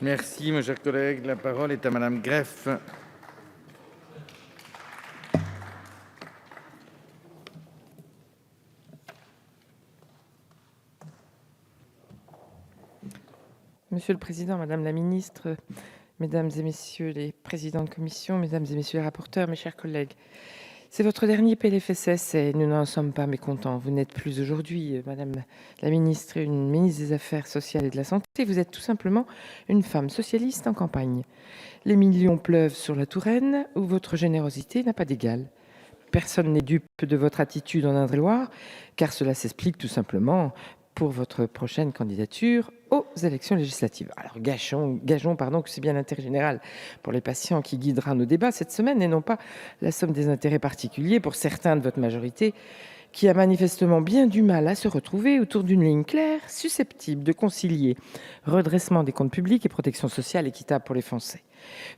Merci, mon cher collègue. La parole est à Madame Greff. Monsieur le Président, Madame la Ministre, Mesdames et Messieurs les présidents de commission, Mesdames et Messieurs les rapporteurs, mes chers collègues, c'est votre dernier PLFSS et nous n'en sommes pas mécontents. Vous n'êtes plus aujourd'hui, Madame la Ministre, une ministre des Affaires sociales et de la Santé. Vous êtes tout simplement une femme socialiste en campagne. Les millions pleuvent sur la Touraine où votre générosité n'a pas d'égal. Personne n'est dupe de votre attitude en Indre-et-Loire, car cela s'explique tout simplement pour votre prochaine candidature aux élections législatives. Alors gageons que c'est bien l'intérêt général pour les patients qui guidera nos débats cette semaine et non pas la somme des intérêts particuliers pour certains de votre majorité qui a manifestement bien du mal à se retrouver autour d'une ligne claire susceptible de concilier redressement des comptes publics et protection sociale équitable pour les Français.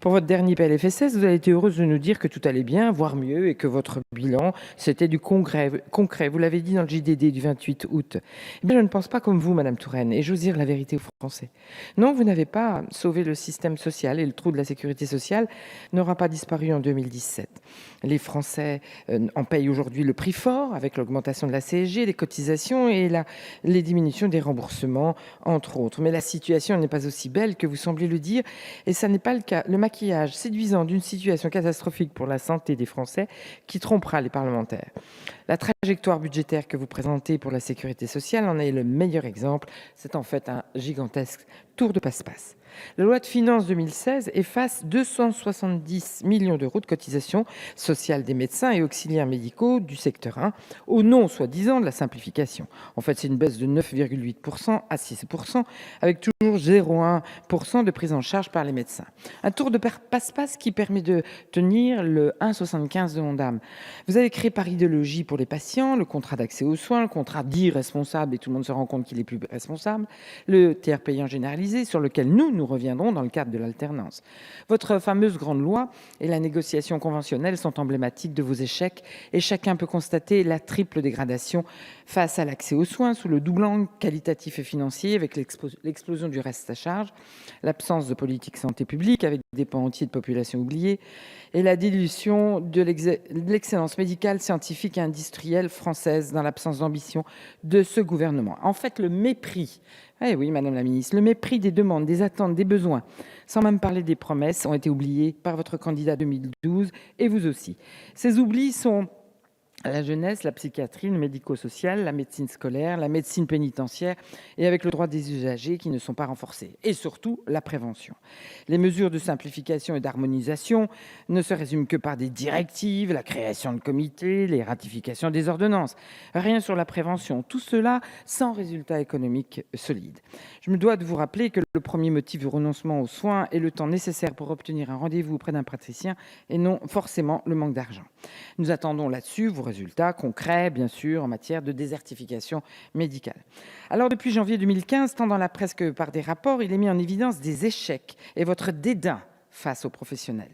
Pour votre dernier PLFSS, vous avez été heureuse de nous dire que tout allait bien, voire mieux, et que votre bilan, c'était du concret. Vous l'avez dit dans le JDD du 28 août. Eh bien, je ne pense pas comme vous, Madame Touraine, et j'ose dire la vérité aux Français. Non, vous n'avez pas sauvé le système social, et le trou de la sécurité sociale n'aura pas disparu en 2017. Les Français en payent aujourd'hui le prix fort, avec l'augmentation de la CSG, les cotisations et les diminutions des remboursements, entre autres. Mais la situation n'est pas aussi belle que vous semblez le dire, et ça n'est pas le cas. Le maquillage séduisant d'une situation catastrophique pour la santé des Français qui trompera les parlementaires. La trajectoire budgétaire que vous présentez pour la sécurité sociale en est le meilleur exemple. C'est en fait un gigantesque tour de passe-passe. La loi de finances 2016 efface 270 millions d'euros de cotisations sociales des médecins et auxiliaires médicaux du secteur 1 au nom, soi-disant, de la simplification. En fait, c'est une baisse de 9,8% à 6%, avec toujours 0,1% de prise en charge par les médecins. Un tour de passe-passe qui permet de tenir le 1,75 de l'Ondam. Vous avez créé par idéologie pour les patients le contrat d'accès aux soins, le contrat dit responsable, et tout le monde se rend compte qu'il est plus responsable, le tiers payant généralisé sur lequel nous reviendrons dans le cadre de l'alternance. Votre fameuse grande loi et la négociation conventionnelle sont emblématiques de vos échecs et chacun peut constater la triple dégradation face à l'accès aux soins sous le double angle qualitatif et financier avec l'explosion du reste à charge, l'absence de politique santé publique avec des pans entiers de population oubliés et la dilution de l'excellence médicale, scientifique et industrielle française dans l'absence d'ambition de ce gouvernement. En fait, le mépris, eh oui, Madame la Ministre, le mépris des demandes, des attentes, des besoins, sans même parler des promesses, ont été oubliés par votre candidat 2012 et vous aussi. Ces oublis sont la jeunesse, la psychiatrie, le médico-social, la médecine scolaire, la médecine pénitentiaire et avec le droit des usagers qui ne sont pas renforcés. Et surtout, la prévention. Les mesures de simplification et d'harmonisation ne se résument que par des directives, la création de comités, les ratifications des ordonnances. Rien sur la prévention. Tout cela sans résultat économique solide. Je me dois de vous rappeler que le premier motif du renoncement aux soins est le temps nécessaire pour obtenir un rendez-vous auprès d'un praticien et non forcément le manque d'argent. Nous attendons là-dessus vos résultats concrets, bien sûr, en matière de désertification médicale. Alors, depuis janvier 2015, tant dans la presse que par des rapports, il est mis en évidence des échecs et votre dédain face aux professionnels.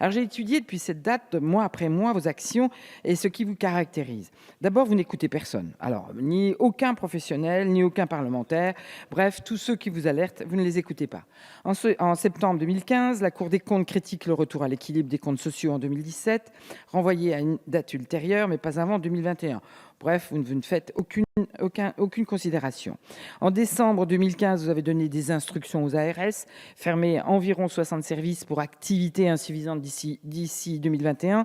Alors j'ai étudié depuis cette date, mois après mois, vos actions et ce qui vous caractérise. D'abord, vous n'écoutez personne. Alors, ni aucun professionnel, ni aucun parlementaire. Bref, tous ceux qui vous alertent, vous ne les écoutez pas. En septembre 2015, la Cour des comptes critique le retour à l'équilibre des comptes sociaux en 2017, renvoyé à une date ultérieure, mais pas avant 2021. Bref, vous ne faites aucune considération. En décembre 2015, vous avez donné des instructions aux ARS, fermer environ 60 services pour activité insuffisante d'ici 2021.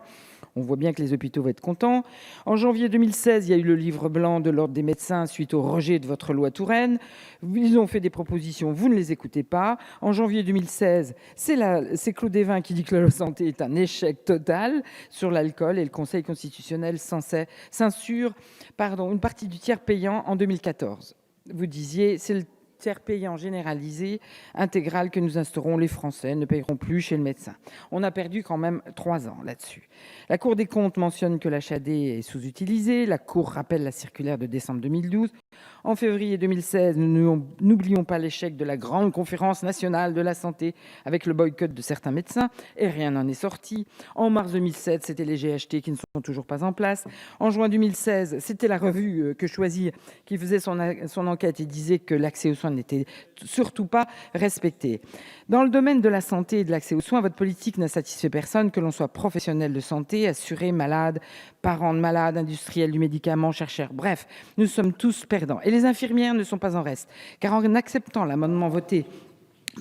On voit bien que les hôpitaux vont être contents. En janvier 2016, il y a eu le livre blanc de l'Ordre des médecins suite au rejet de votre loi Touraine. Ils ont fait des propositions, vous ne les écoutez pas. En janvier 2016, c'est Claude Évin qui dit que la santé est un échec total sur l'alcool et le Conseil constitutionnel censure une partie du tiers payant en 2014. Vous disiez, c'est le tiers payant généralisé, intégral que nous instaurons, les Français ne paieront plus chez le médecin. On a perdu quand même 3 ans là-dessus. La Cour des comptes mentionne que l'HAD est sous-utilisée. La Cour rappelle la circulaire de décembre 2012. En février 2016, nous n'oublions pas l'échec de la grande conférence nationale de la santé avec le boycott de certains médecins, et rien n'en est sorti. En mars 2007, c'était les GHT qui ne sont toujours pas en place. En juin 2016, c'était la revue Que Choisir qui faisait son enquête et disait que l'accès aux soins n'était surtout pas respecté. Dans le domaine de la santé et de l'accès aux soins, votre politique n'a satisfait personne, que l'on soit professionnel de santé, assuré, malade, parent de malade, industriel du médicament, chercheur, bref, nous sommes tous perdants. Et les infirmières ne sont pas en reste, car en acceptant l'amendement voté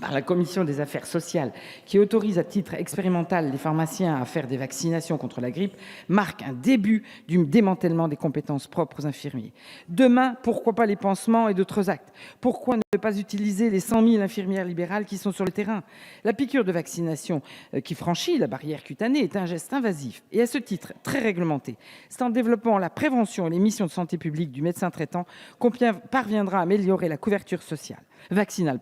par la commission des affaires sociales qui autorise à titre expérimental les pharmaciens à faire des vaccinations contre la grippe marque un début du démantèlement des compétences propres aux infirmiers. Demain, pourquoi pas les pansements et d'autres actes? Pourquoi ne pas utiliser les 100 000 infirmières libérales qui sont sur le terrain? La piqûre de vaccination qui franchit la barrière cutanée est un geste invasif et à ce titre très réglementé. C'est en développant la prévention et les missions de santé publique du médecin traitant qu'on parviendra à améliorer la couverture vaccinale.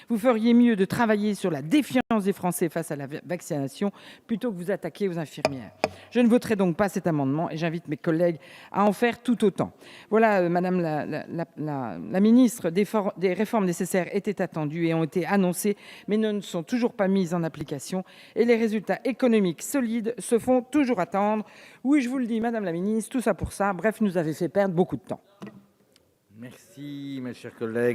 Vous feriez mieux de travailler sur la défiance des Français face à la vaccination plutôt que vous attaquer aux infirmières. Je ne voterai donc pas cet amendement et j'invite mes collègues à en faire tout autant. Voilà, Madame la ministre, des réformes nécessaires étaient attendues et ont été annoncées, mais ne sont toujours pas mises en application et les résultats économiques solides se font toujours attendre. Oui, je vous le dis, Madame la ministre, tout ça pour ça. Bref, nous avez fait perdre beaucoup de temps. Merci, mes chers collègues.